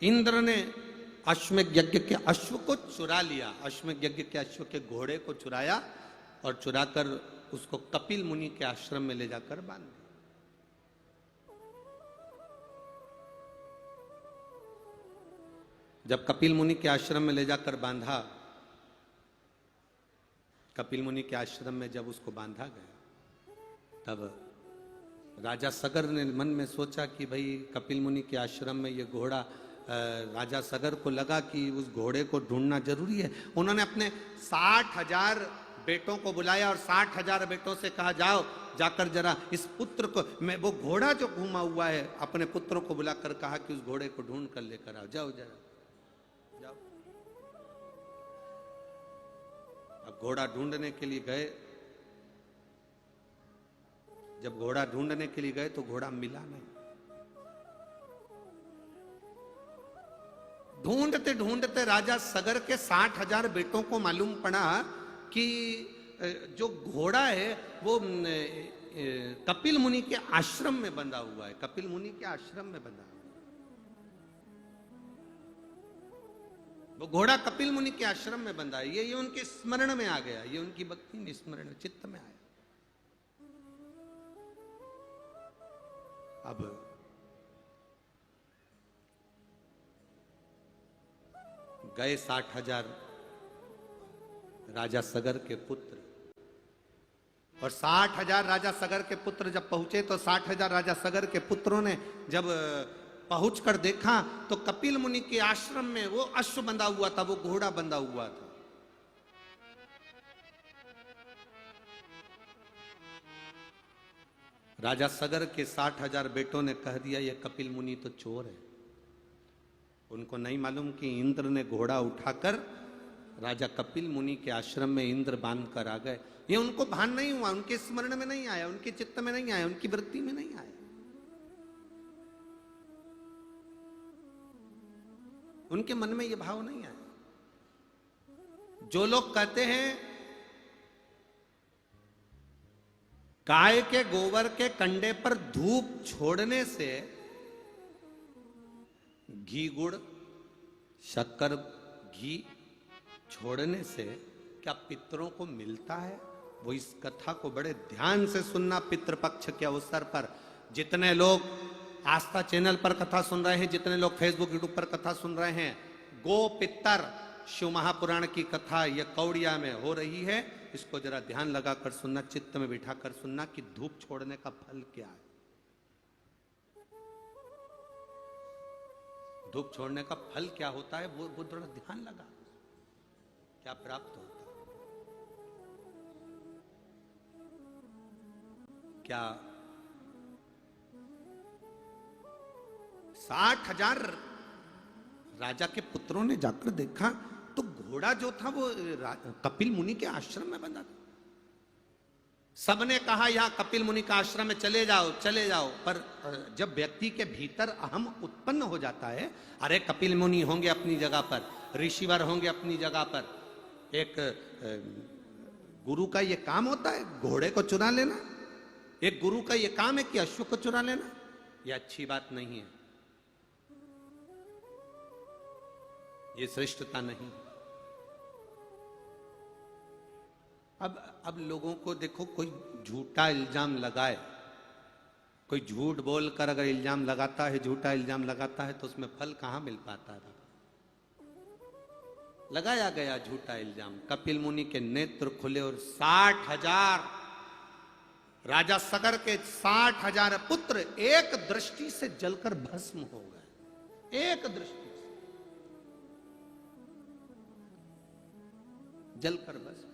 इंद्र ने अश्वमेध यज्ञ के अश्व को चुरा लिया, अश्वमेध यज्ञ के अश्व के घोड़े को चुराया और चुराकर उसको कपिल मुनि के आश्रम में ले जाकर बांध दिया। जब कपिल मुनि के आश्रम में ले जाकर बांधा, कपिल मुनि के आश्रम में जब उसको बांधा गया, तब राजा सगर ने मन में सोचा कि भाई कपिल मुनि के आश्रम में ये घोड़ा, राजा सगर को लगा कि उस घोड़े को ढूंढना जरूरी है। उन्होंने अपने 60,000 बेटों को बुलाया और 60,000 बेटों से कहा, जाओ जाकर जरा इस पुत्र को, मैं वो घोड़ा जो घूमा हुआ है, अपने पुत्रों को बुलाकर कहा कि उस घोड़े को ढूंढ कर लेकर आओ, जाओ जरा जाओ। अब घोड़ा ढूंढने के लिए गए। जब घोड़ा ढूंढने के लिए गए तो घोड़ा मिला नहीं। ढूंढते ढूंढते राजा सगर के 60,000 बेटों को मालूम पड़ा कि जो घोड़ा है वो कपिल मुनि के आश्रम में बंधा हुआ है, कपिल मुनि के आश्रम में बंधा हुआ है। वो घोड़ा कपिल मुनि के आश्रम में बंधा है। ये उनके स्मरण में आ गया, ये उनकी भक्ति स्मरण चित्त में आया। अब गए 60,000 राजा सगर के पुत्र, और 60,000 राजा सगर के पुत्र जब पहुंचे तो 60,000 राजा सगर के पुत्रों ने जब पहुंचकर देखा तो कपिल मुनि के आश्रम में वो अश्व बंधा हुआ था, वो घोड़ा बंधा हुआ था। राजा सगर के 60,000 बेटों ने कह दिया, ये कपिल मुनि तो चोर है। उनको नहीं मालूम कि इंद्र ने घोड़ा उठाकर राजा कपिल मुनि के आश्रम में इंद्र बांध कर आ गए। ये उनको भान नहीं हुआ, उनके स्मरण में नहीं आया, उनके चित्त में नहीं आया, उनकी वृत्ति में नहीं आया। उनके मन में ये भाव नहीं आया। जो लोग कहते हैं गाय के गोबर के कंडे पर धूप छोड़ने से घी गुड़ शक्कर घी छोड़ने से क्या पितरों को मिलता है, वो इस कथा को बड़े ध्यान से सुनना। पितृपक्ष के अवसर पर जितने लोग आस्था चैनल पर कथा सुन रहे हैं, जितने लोग फेसबुक यूट्यूब पर कथा सुन रहे हैं, गो पितर शिव महापुराण की कथा यह कौड़िया में हो रही है। इसको जरा ध्यान लगाकर सुनना, चित्त में बिठाकर सुनना कि धूप छोड़ने का फल क्या है। धूप छोड़ने का फल क्या होता है, वो थोड़ा ध्यान लगा, क्या प्राप्त होता है। क्या 60,000 राजा के पुत्रों ने जाकर देखा तो घोड़ा जो था वो कपिल मुनि के आश्रम में बंधा था। सबने कहा यहां कपिल मुनि का आश्रम में चले जाओ चले जाओ, पर जब व्यक्ति के भीतर अहम उत्पन्न हो जाता है, अरे कपिल मुनि होंगे अपनी जगह पर, ऋषिवर होंगे अपनी जगह पर, एक गुरु का ये काम होता है घोड़े को चुरा लेना, एक गुरु का ये काम है कि अश्व को चुरा लेना, ये अच्छी बात नहीं है, ये श्रेष्ठता नहीं। अब लोगों को देखो, कोई झूठा इल्जाम लगाए, कोई झूठ बोलकर अगर इल्जाम लगाता है, झूठा इल्जाम लगाता है, तो उसमें फल कहां मिल पाता था। लगाया गया झूठा इल्जाम, कपिल मुनि के नेत्र खुले और 60,000 राजा सगर के 60,000 पुत्र एक दृष्टि से जलकर भस्म हो गए। एक दृष्टि से जलकर भस्म।